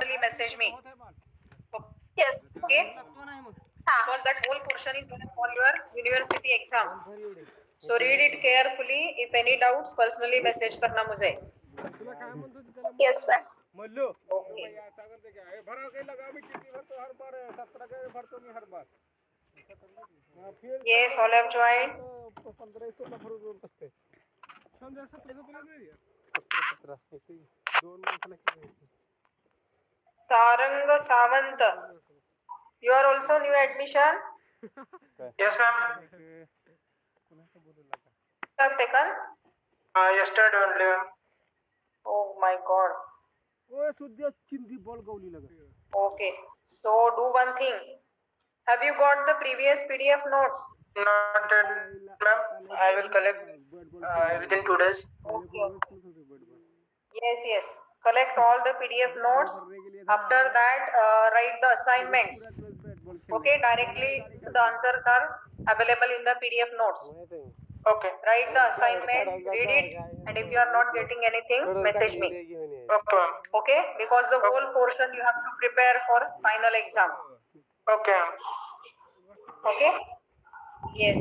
personally message me. Yes. Okay? हाँ. Because that whole portion is going to call your university exam. So read it carefully. If any doubts, personally message करना मुझे. Yes, ma'am. Mallu Okay. भरा के लगा मैं कितनी भर तो हर बार 17 के भर तो मैं हर बार फिर Yes, all have joined. 15-16 भर बसते 17 दोन माणसाला Sarang Savant. You are also new admission. Yes, ma'am. Have taken? Yesterday only, ma'am. Oh my God. ओए सुद्धा चिंदी बॉल गवली लगा Okay. So do one thing. Have you got the previous PDF notes? Not that, ma'am. I will collect within 2 days. Yes. Collect all the PDF notes. After that, write the assignments. Okay, directly the answers are available in the PDF notes. Okay. Write the assignments, read it, and if you are not getting anything, message me. Okay, ma'am. Okay, because the whole portion you have to prepare for final exam. Okay, ma'am. Okay? Yes.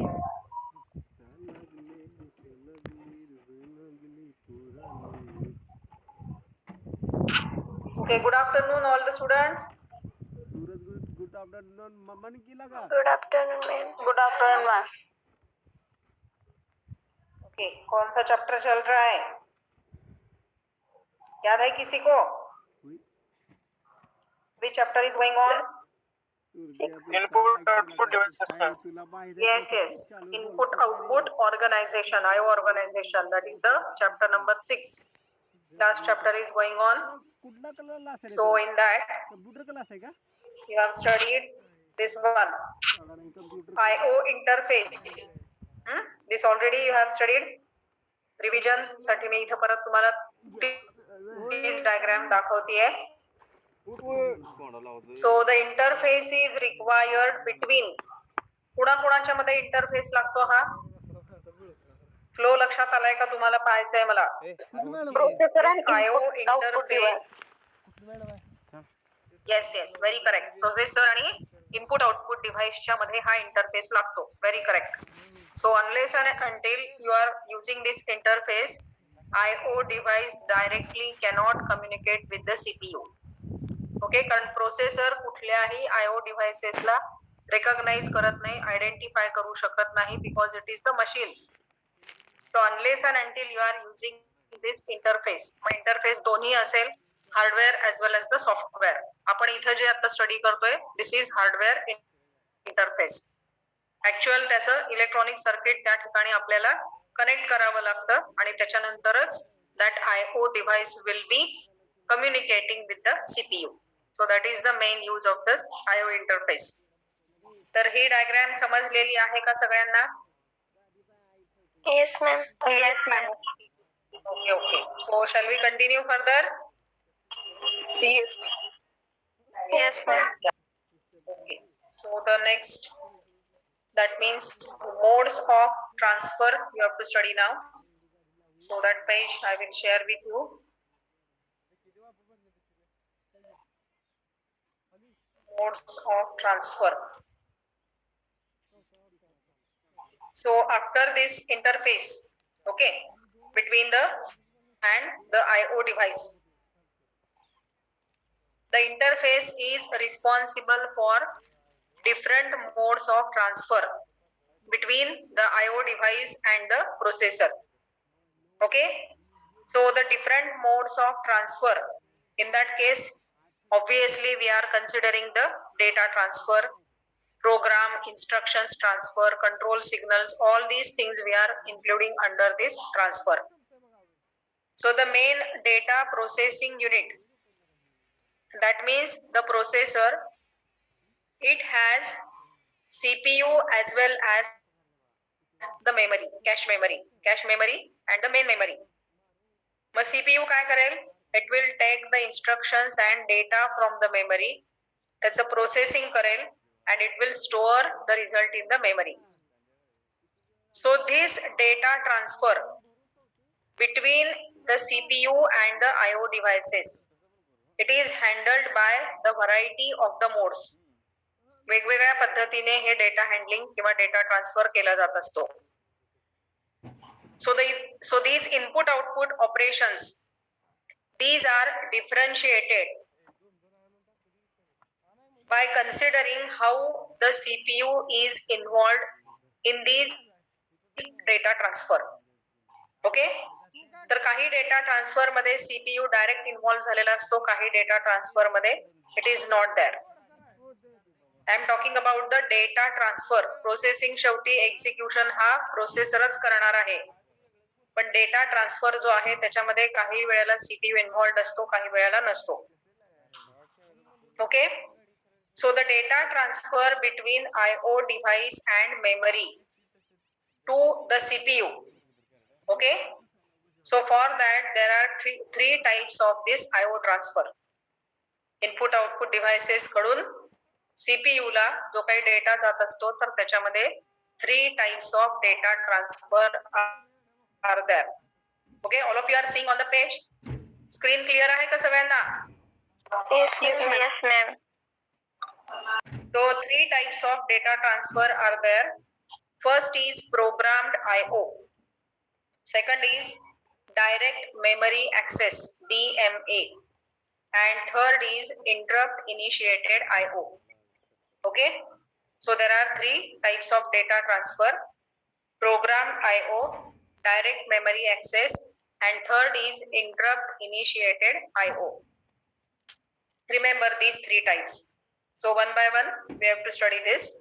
Okay, good afternoon all the students. Good afternoon मन की लगा Good afternoon, ma'am. Good afternoon, ma'am. Okay, कौन सा chapter चल रहा है? याद है किसी को? Which chapter is going on? Input, output devices, ma'am. Yes. Input output organization, IO organization. That is the chapter number 6. Last chapter is going on. कुठला कलर असेल So in that computer class आहे का you have studied this one, IO interface. This already you have studied. Revision साठी मी इथं परत तुम्हाला this diagram दाखवतीये. So the interface is required between. कुणाच्या मध्ये इंटरफेस लागतो हा? फ्लो लक्षात आलाय का तुम्हाला पाहायचंय मला? Processor and IO output device. interface. Yes, very correct. Processor आणि इनपुट आउटपुट डिव्हाइसच्या मध्ये हा इंटरफेस लागतो. Very correct. So unless and until you are using this interface, IO device directly cannot communicate with the CPU. Okay, कारण processor कुठल्याही IO डिव्हाइसेसला recognise करत नाही, आयडेंटिफाय करू शकत नाही, because it is the machine. So unless and until you are using this interface, मग interface दोन्ही असेल, hardware as well as the software. आपण इथं जे आता स्टडी करतोय this is hardware interface. Actual त्याचं इलेक्ट्रॉनिक सर्किट त्या ठिकाणी आपल्याला कनेक्ट करावं लागतं आणि त्याच्यानंतरच that IO device will be communicating with the CPU. So that is the main use of this IO interface. तर ही डायग्राम समजलेली आहे का सगळ्यांना? Yes, ma'am. Yes, ma'am. Okay. So shall we continue further? Yes, ma'am. Okay. So the next, that means modes of transfer you have to study now. So that page I will share with you. Modes of transfer. So after this interface, okay, between the IO device, the interface is responsible for different modes of transfer between the IO device and the processor. Okay, so the different modes of transfer, in that case obviously we are considering the data transfer, program instructions transfer, control signals, all these things we are including under this transfer. So the main data processing unit, that means the processor, it has CPU as well as the memory, cache memory and the main memory. Mug CPU काय करेल? It will take the instructions and data from the memory, त्याचं processing करेल and it will store the result in the memory. So this data transfer between the CPU and the IO devices, it is handheld by the variety of the modes. वेगवेगळ्या पद्धतीने हे data handling किंवा data transfer केला जात असतो. So these input output operations, these are differentiated by considering how the CPU is involved in these data transfer. Okay? तर काही data transfer मध्ये CPU direct involve झालेला असतो, काही डेटा ट्रान्सफर मध्ये it is not there. I am talking about the data transfer. Processing शेवटी execution हा प्रोसेसरच करणार आहे, पण डेटा ट्रान्सफर जो आहे त्याच्यामध्ये काही वेळेला सीपीयू इन्व्हॉल्व असतो, काही वेळेला नसतो. Okay, so the data transfer between IO device and memory to the CPU. Okay, so for that there are three types of this IO transfer. Input output devices कडून CPU ला जो काही data जात असतो, तर त्याच्यामध्ये 3 types of data transfer are there. Okay, all of you are seeing on the page. Screen clear आहे का सगळ्यांना? Yes, ma'am. So 3 types of data transfer are there. First is programmed IO. Second is direct memory access, DMA, and third is interrupt initiated IO. Okay, so there are 3 types of data transfer: programmed IO, direct memory access, and third is interrupt initiated IO. Remember these 3 types. So one by one we have to study this.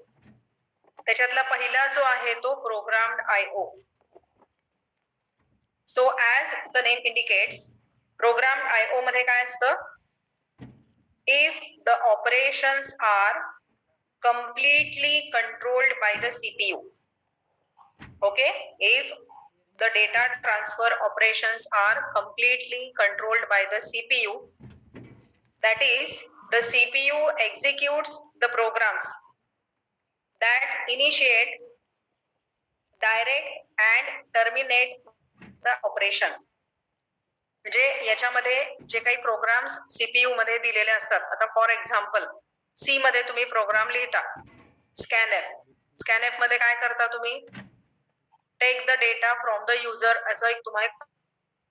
त्याच्यातला पहिला जो आहे तो programmed IO. So as the name indicates, programmed IO मध्ये काय असतं? If the operations are completely controlled by the CPU. Okay, if the data transfer operations are completely controlled by the CPU, that is, the CPU executes the programs that initiate, direct and terminate the operation. म्हणजे याच्यामध्ये जे काही programmes CPU मध्ये दिलेले असतात, आता for example सी मध्ये तुम्ही programme लिहिता स्कॅनएफ मध्ये काय करता तुम्ही? Take the data from the user असं एक तुम्हाला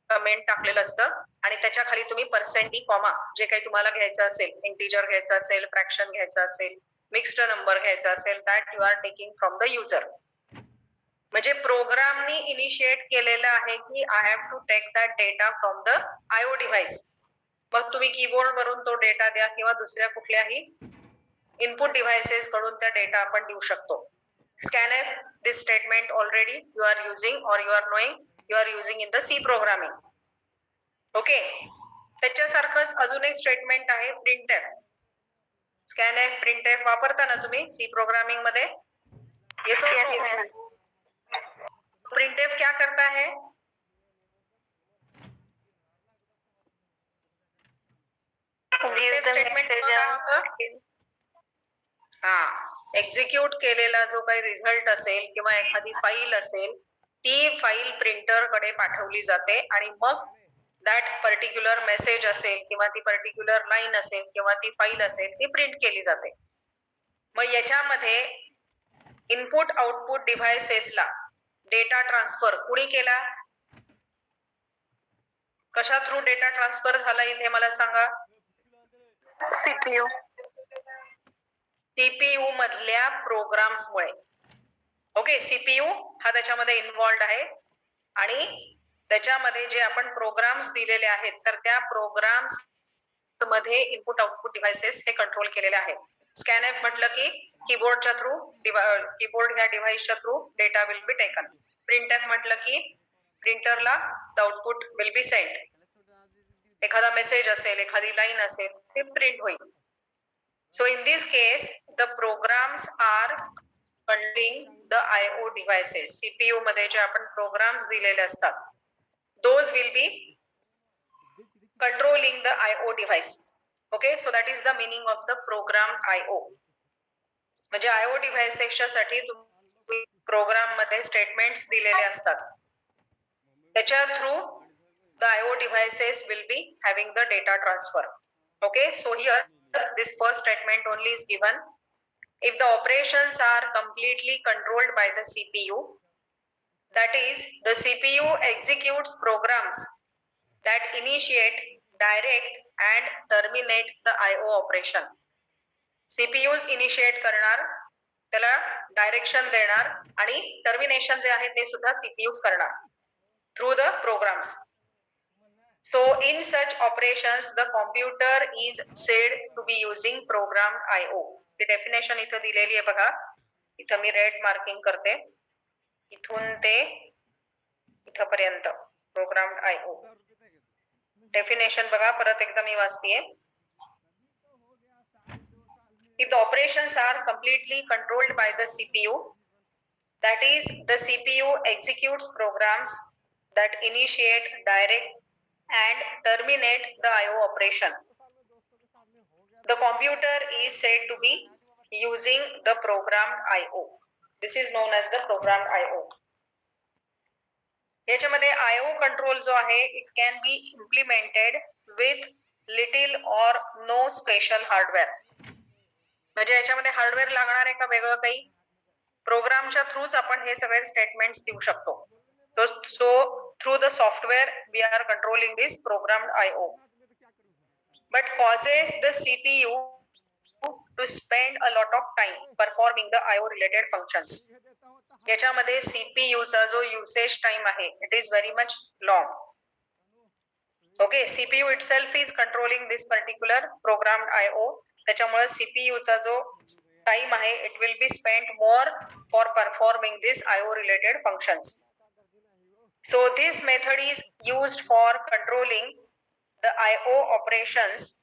कमेंट टाकलेलं असतं आणि त्याच्या खाली तुम्ही %, कॉमा जे काही तुम्हाला घ्यायचं असेल, इंटिजर घ्यायचं असेल, फ्रॅक्शन घ्यायचं असेल, मिक्स्ड नंबर घ्यायचा असेल, that you are taking from the user. म्हणजे प्रोग्रामनी इनिशिएट केलेलं आहे की I have to take that data from the IO device. मग तुम्ही कीबोर्ड वरून तो डेटा द्या किंवा दुसऱ्या कुठल्याही इनपुट डिव्हाइसेस कडून त्या डेटा आपण देऊ शकतो. Scanf, this statement already you are using or you are knowing, you are using in the C programming. Okay, त्याच्यासारखंच अजून एक स्टेटमेंट आहे प्रिंटएफ. स्कॅनएफ, प्रिंटएफ वापरता ना तुम्ही सी प्रोग्रामिंग मध्ये? येस और नो? प्रिंटएफ क्या करता है? स्टेटमेंट हा, एक्झिक्यूट केलेला जो काही रिझल्ट असेल किंवा एखादी फाईल असेल, ती फाईल प्रिंटर कडे पाठवली जाते आणि मग दॅट पर्टिक्युलर मेसेज असेल किंवा ती पर्टिक्युलर लाईन असेल किंवा ती फाईल असेल, ती प्रिंट केली जाते. मग याच्यामध्ये इनपुट आउटपुट डिव्हाइसेसला डेटा ट्रान्सफर कुणी केला? कशा थ्रू डेटा ट्रान्सफर झाला इथे मला सांगा? CPU. सीपीयू मधल्या प्रोग्राम्स मुळे. ओके, सीपीयू हा त्याच्यामध्ये इन्व्हॉल्ड आहे आणि त्याच्यामध्ये जे आपण प्रोग्राम्स दिलेले आहेत, तर त्या प्रोग्राम्स मध्ये इनपुट आउटपुट डिव्हाइसेस हे कंट्रोल केलेले आहेत. स्कॅनएफ म्हटलं की कीबोर्डच्या थ्रू, कीबोर्ड ह्या डिव्हाइसच्या through data will be taken. Printf म्हटलं की प्रिंटरला the output will be send. एखादा मेसेज असेल, एखादी लाईन असेल, ते प्रिंट होईल. So in this case the programs are controlling the IO devices. CPU मध्ये जे आपण प्रोग्राम्स दिलेले असतात, those will be controlling the IO device. Okay, so that is the meaning of the program IO. म्हणजे IO डिव्हाइसेसच्या साठी तुम्ही program मध्ये स्टेटमेंट्स दिलेले असतात, त्याच्या through the IO devices will be having the data transfer. Okay, so here this first statement only is given. If the operations are completely controlled by the CPU, that is, the CPU executes programs that initiate, direct and terminate the IO operation. CPUs initiate करणार, त्याला direction देणार आणि termination जे आहे ते सुद्धा CPUs करणार through the programs. So in such operations the computer is said to be using programmed IO. ती definition इथं दिलेली आहे बघा, इथं मी रेड मार्किंग करते, इथून ते इथपर्यंत प्रोग्राम्ड IO. डेफिनेशन बघा, परत एकदा मी वाचतेय. If the operations are completely controlled by the CPU, that is, the CPU executes programs that initiate, direct and terminate the IO operation, the computer is said to be using the programmed IO. This is known as the programmed IO. याच्यामध्ये IO control जो आहे, it can be implemented with little or no special hardware. म्हणजे याच्यामध्ये hardware लागणार आहे का वेगळं काही? प्रोग्रामच्या थ्रूच आपण हे सगळे स्टेटमेंट्स देऊ शकतो. So through the software we are controlling this programmed IO, but causes the CPU to spend a lot of time performing the IO related functions. याच्यामध्ये CPU चा जो usage time आहे, it is very much long. Okay, CPU itself is controlling this particular programmed IO. त्याच्यामुळे CPU चा जो time आहे, it will be spent more for performing this IO related functions. So this method is used for controlling the IO operations,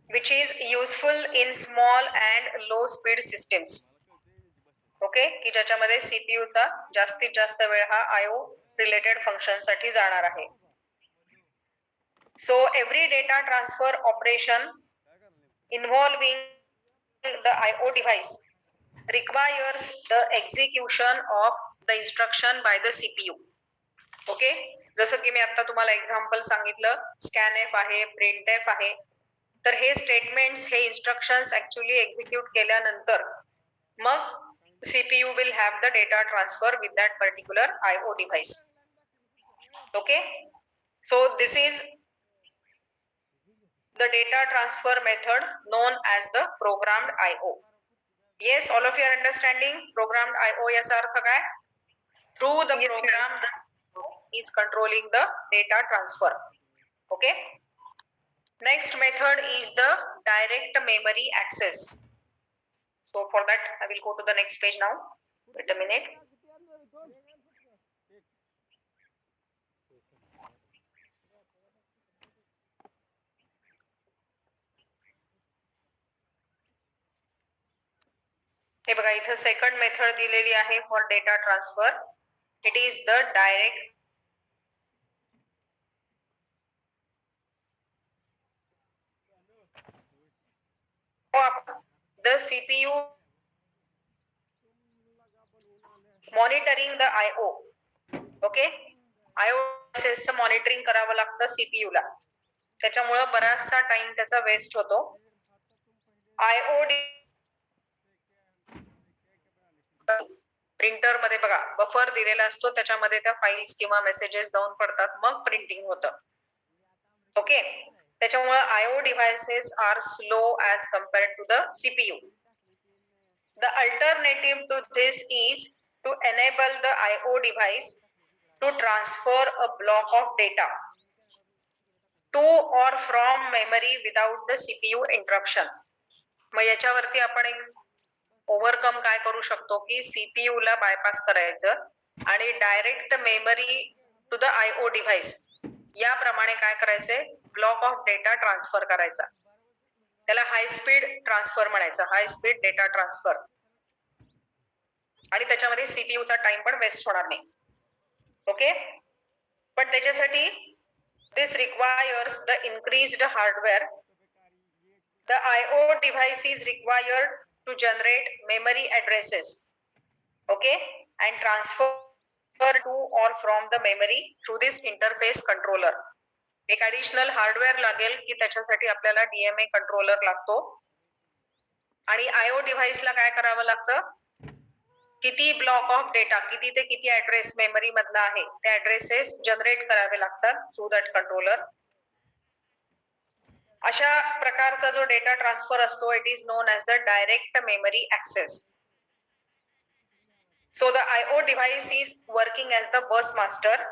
which is useful in small and low speed systems. Okay, की ज्याच्यामध्ये CPU चा जास्तीत जास्त वेळ हा IO related function साठी जाणार आहे. So every data transfer operation involving the IO device requires the execution of the instruction by the CPU. Okay, जसं की मी आता तुम्हाला एक्झाम्पल सांगितलं, स्कॅनएफ आहे, प्रिंटएफ आहे, तर हे स्टेटमेंट्स, हे इन्स्ट्रक्शन्स ऍक्च्युअली एक्झिक्यूट केल्यानंतर मग CPU will have the data transfer with that particular IO device. Okay, so this is the data transfer method known as the programmed IO. Yes, all of you are understanding programmed IO याचा अर्थ काय? Through the program the CPU is controlling the data transfer. Okay, next method is the direct memory access. So for that I will go to the next page now. Wait a minute. हे बघा, इथं second method दिलेली आहे for data transfer. It is the direct the CPU monitoring the IO. Okay, IO चं monitoring करावं लागतं CPU ला, त्याच्यामुळे बराचसा time त्याचा वेस्ट होतो. IO प्रिंटर मध्ये बघा बफर दिलेला असतो, त्याच्यामध्ये त्या फाइल्स किंवा मेसेजेस जाऊन पडतात, मग प्रिंटिंग होतं. ओके, त्याच्यामुळे IO devices are slow as compared to the CPU. The alternative to this is to enable the IO device to transfer a block of data to or from memory without the CPU interruption. मग याच्यावरती आपण एक overcome काय करू शकतो की CPU ला bypass करायचं आणि direct memory to the IO device याप्रमाणे काय करायचंय, ब्लॉक ऑफ डेटा ट्रान्सफर करायचा. त्याला हाय स्पीड ट्रान्सफर म्हणायचं, हाय स्पीड डेटा ट्रान्सफर. आणि त्याच्यामध्ये CPU चा टाइम पण वेस्ट होणार नाही. ओके, पण त्याच्यासाठी this requires the increased hardware. The IO device is required to generate memory addresses, okay, and transfer to or from the memory through this interface controller. एक additional hardware लागेल की त्याच्यासाठी आपल्याला DMA कंट्रोलर लागतो. आणि IO डिव्हाइसला काय करावं लागतं, किती ब्लॉक ऑफ डेटा, किती ते किती ऍड्रेस मेमरी मधला आहे ते ऍड्रेसेस जनरेट करावे लागतात थ्रू दॅट कंट्रोलर. अशा प्रकारचा जो डेटा ट्रान्सफर असतो it is known as the direct memory access. So the IO device is working as the bus master.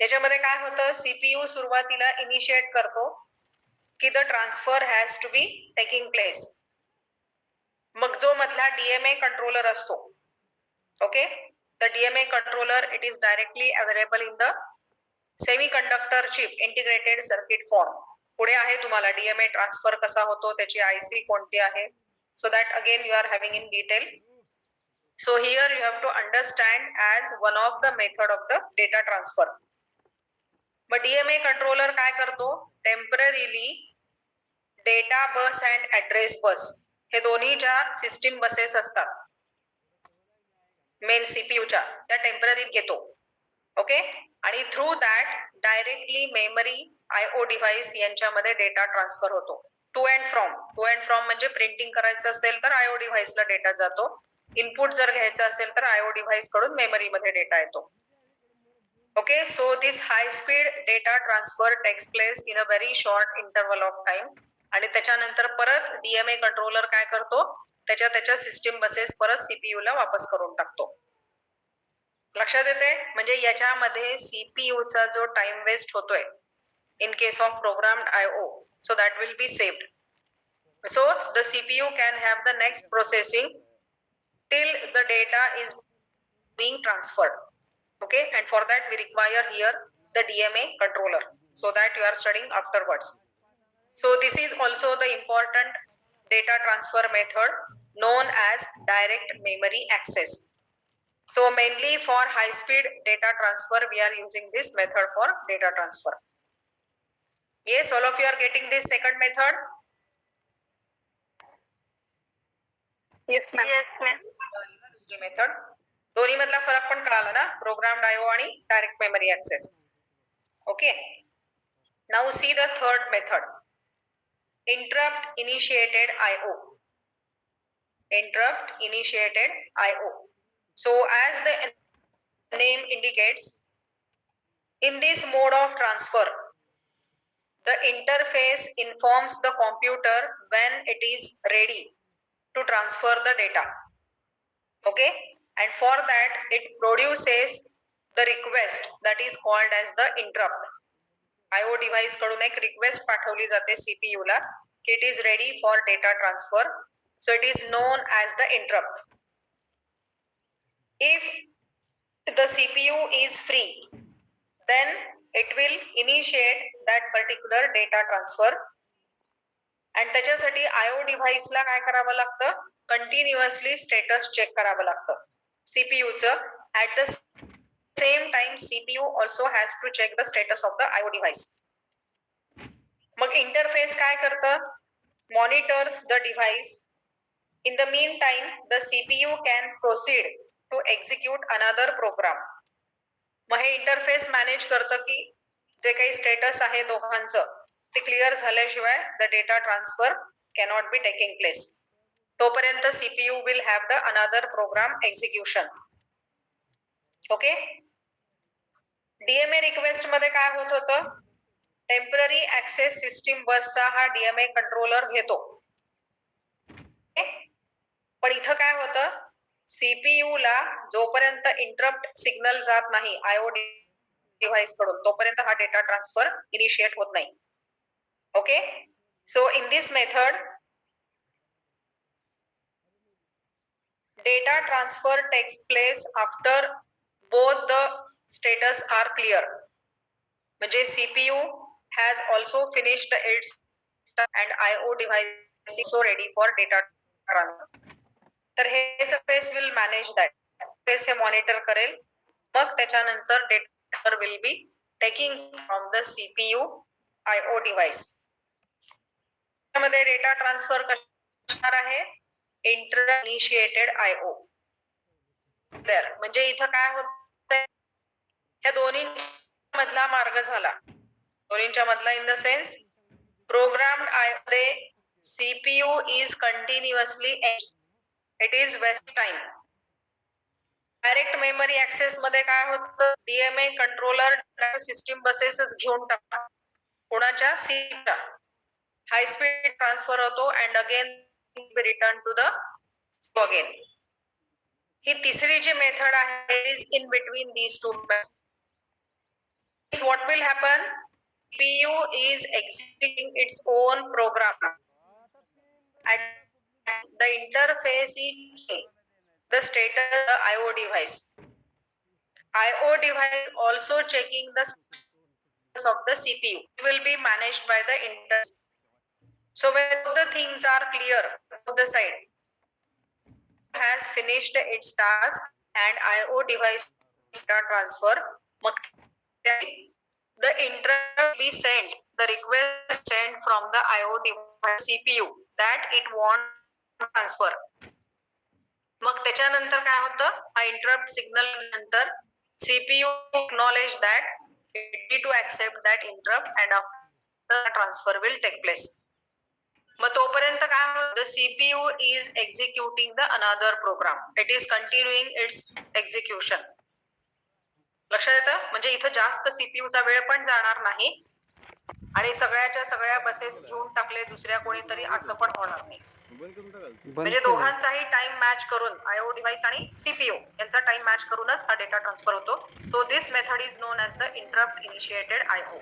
त्याच्यामध्ये काय होतं, CPU सुरुवातीला इनिशिएट करतो की the transfer has to be taking place. मग जो मधला DMA कंट्रोलर असतो, okay, the DMA controller it is directly available in the semiconductor chip integrated circuit form. पुढे आहे तुम्हाला DMA ट्रान्सफर कसा होतो, त्याची IC कोणती आहे. So that again you are having in detail. So here you have to understand as one of the method of the data transfer. मग DMA controller काय करतो, temporarily data bus and address bus हे दोन्ही ज्या system buses असतात main CPUच्या त्या temporary घेतो. ओके, आणि through that directly memory IO device यांच्यामध्ये डेटा ट्रान्सफर होतो. टू अँड फ्रॉम म्हणजे प्रिंटिंग करायचं असेल तर IO डिव्हाइसला डेटा जातो, इनपुट जर घ्यायचं असेल तर IO डिव्हाइस कडून मेमरीमध्ये डेटा येतो. Okay, so this high speed data transfer takes place in a very short interval of time. आणि त्याच्यानंतर परत DMA कंट्रोलर काय करतो, त्याच्या सिस्टीम बसेस परत CPU ला वापस करून टाकतो. लक्षात येते, म्हणजे याच्यामध्ये CPUचा जो टाइम वेस्ट होतोय in case of programmed IO, so that will be saved. So the CPU can have the next processing till the data is being transferred. Okay, and for that we require here the DMA controller, so that you are studying afterwards. So this is also the important data transfer method known as direct memory access. So mainly for high speed data transfer we are using this method for data transfer. Yes, all of you are getting this second method? Yes, ma'am. Yes, ma'am. दुसरी method. दोन्ही मधला फरक पण कळाला ना, programmed IO आणि direct memory access. Okay, now see the third method, interrupt initiated IO. Interrupt initiated IO. So as the name indicates, in this mode of transfer the interface informs the computer when it is ready to transfer the data. Okay, and for that it produces the request that is called as the interrupt. IO device कडून एक request पाठवली जाते CPU ला की it is ready for data transfer, so it is known as the interrupt. If the CPU is free, then it will initiate that particular data transfer. and त्याच्यासाठी IO डिव्हाइसला काय करावं लागतं, continuously status check करावं लागतं CPUचं. At the same time CPU also has to check the status of the IO device. Mug interface काय करतं, monitors the device. In the meantime the CPU can proceed to execute another program. मग हे interface manage करतं की जे काही status आहे दोघांचं ते क्लिअर झाल्याशिवाय the data transfer cannot be taking place. तोपर्यंत CPU will have the another program execution. Okay, DMA request मध्ये काय होत होतं, टेम्पररी ऍक्सेस सिस्टीम बसचा हा DMA कंट्रोलर घेतो. पण इथं काय होतं, CPU ला जोपर्यंत इंटरप्ट सिग्नल जात नाही IO डिव्हाइस कडून तोपर्यंत हा डेटा ट्रान्सफर इनिशिएट होत नाही. Okay, so in this method data transfer takes place after both the status are clear. म्हणजे CPU has also finished its and IO device is so ready for data transfer. तर हे space will manage that, space हे monitor करेल. मग त्याच्यानंतर data will be taking from the CPU IO device. त्यामध्ये data transfer करणार आहे inter initiated IO. तर म्हणजे इथं काय होत, ह्या दोन्ही मधला मार्ग झाला दोन्हींच्या मधला in the sense programmed I मध्ये CPU is continuously it is waste time. Direct memory access मध्ये काय होतं, DMA कंट्रोलर सिस्टीम बसेसच घेऊन टाकतात कोणाच्या सीच्या, हाय स्पीड ट्रान्सफर होतो and again return to the again. ही तिसरी जी मेथड आहे is in between these two. What will happen? CPU is executing its own program and the interface is the status of the IO device. IO device also checking the status of the CPU. It will be managed by the interface. So when the things are clear on the side, has finished its task and IO device data transfer, the interrupt will be sent, the request sent from the IO device CPU that it wants transfer. मग त्याच्यानंतर काय होतं, हा interrupt signal नंतर CPU acknowledge that ready to accept that interrupt and after transfer will take place. मग तोपर्यंत काय होतं, the CPU is executing the another program. It is continuing its execution. लक्षात येतं, म्हणजे इथं जास्त सीपीयूचा वेळ पण जाणार नाही आणि सगळ्याच्या सगळ्या बसेस घेऊन टाकले दुसऱ्या कोणीतरी असं पण होणार नाही. म्हणजे दोघांचाही टाइम मॅच करून आयओ डिव्हाइस आणि सीपीयू यांचा टाइम मॅच करूनच हा डेटा ट्रान्सफर होतो. So this method is known as the interrupt initiated IO.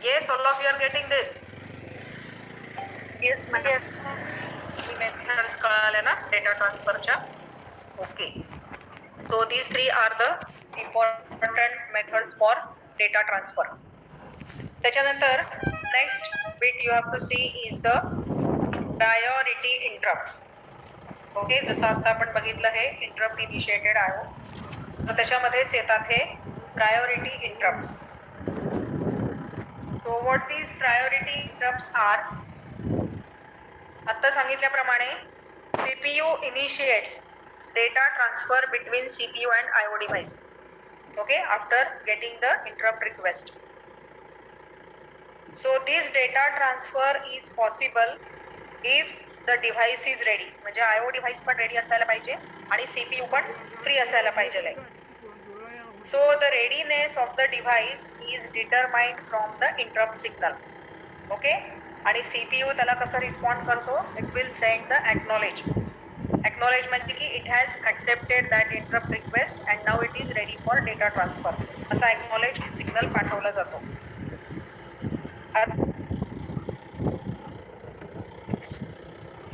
Yes, all of you are getting this? Yes ma'am. ही मेथड्स कळाल्या ना डेटा ट्रान्सफरच्या? Okay. So these three are the important methods for data transfer. त्याच्यानंतर next bit you have to see is the priority interrupts. Okay, जसं आता आपण बघितलं हे interrupt initiated IO, तर त्याच्यामध्येच येतात हे priority interrupts. So what these priority interrupts are? आता सांगितल्याप्रमाणे CPU initiates data transfer between CPU and IO device, okay, after getting the interrupt request. So this data transfer is possible if the device is ready. म्हणजे IO device पण ready असायला पाहिजे आणि CPU पण free असायला पाहिजे. So the readiness of the device is determined from the interrupt signal, okay, आणि CPU त्याला कसं रिस्पॉन्ड करतो? It will send the acknowledge. Acknowledgement की it has accepted that interrupt request and now it is ready for data transfer. असा acknowledge signal पाठवला जातो.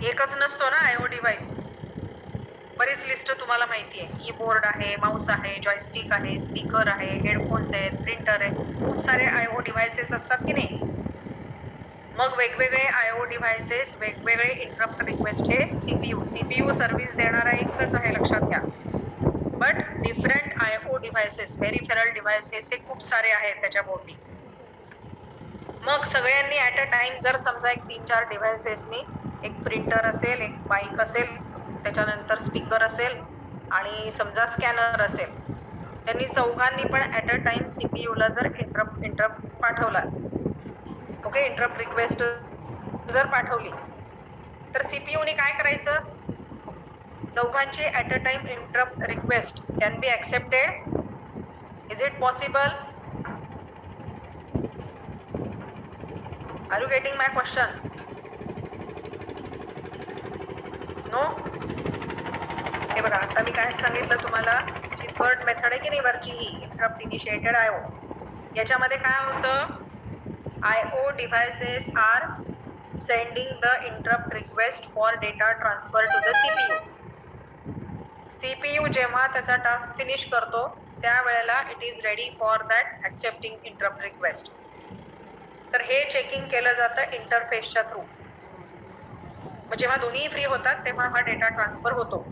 एकच नसतो ना आयओ डिव्हाइस, बरीच लिस्ट तुम्हाला माहिती आहे. कीबोर्ड आहे, माऊस आहे, जॉयस्टिक आहे, स्पीकर आहे, हेडफोन्स आहेत, प्रिंटर आहे, खूप सारे आयओ डिव्हाइसेस असतात की नाही. मग वेगवेगळे आयओ डिव्हाइसेस वेगवेगळे इंटरप्ट रिक्वेस्ट हे सीपीयू सर्व्हिस देणारा एकच आहे, लक्षात घ्या. But different IO devices, peripheral devices हे खूप सारे आहेत त्याच्या भोवती. मग सगळ्यांनी ॲट अ टाइम जर समजा एक 3-4 डिव्हाइसेसनी, एक प्रिंटर असेल, एक माईक असेल, त्याच्यानंतर स्पीकर असेल आणि समजा स्कॅनर असेल, त्यांनी चौघांनी पण ॲट अ टाइम सीपीयूला जर इंटरप्ट पाठवला, ओके, इंटरप्ट रिक्वेस्ट जर पाठवली, तर सीपीयूने काय करायचं? चौघांची at a time interrupt request can be accepted. Is it possible? Are you getting my question? No? हे बघा, आता मी काय सांगितलं तुम्हाला, जी थर्ड मेथड आहे की नाही वरची, ही इंटरप्ट इनिशिएटेड आयओ, याच्यामध्ये काय होतं? IO devices are sending the interrupt request for data transfer to the CPU. CPU जेव्हा त्याचा टास्क फिनिश करतो त्यावेळेला it is ready for that accepting interrupt request. तर हे चेकिंग केलं जातं इंटरफेसच्या थ्रू. मग जेव्हा दोन्ही फ्री होतात तेव्हा हा डेटा ट्रान्सफर होतो.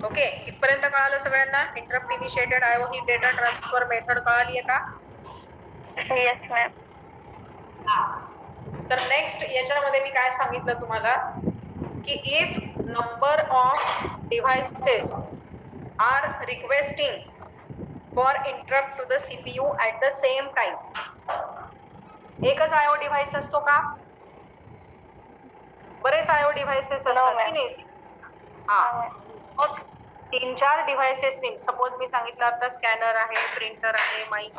ओके, इथपर्यंत कळालं सगळ्यांना? इंटरप्ट इनिशिएटेड आयओ ही डेटा ट्रान्सफर मेथड कळाली आहे का? Yes ma'am. तर नेक्स्ट याच्यामध्ये मी काय सांगितलं तुम्हाला की if number of devices are requesting for interrupt to the CPU at the same time, एकच आयओ डिव्हाइस असतो का? बरेच आयओ डिव्हाइसेस असतात की नाही? हा, मग 3-4 डिव्हाइसेस, सपोज मी सांगितलं आता स्कॅनर आहे, प्रिंटर आहे, माईक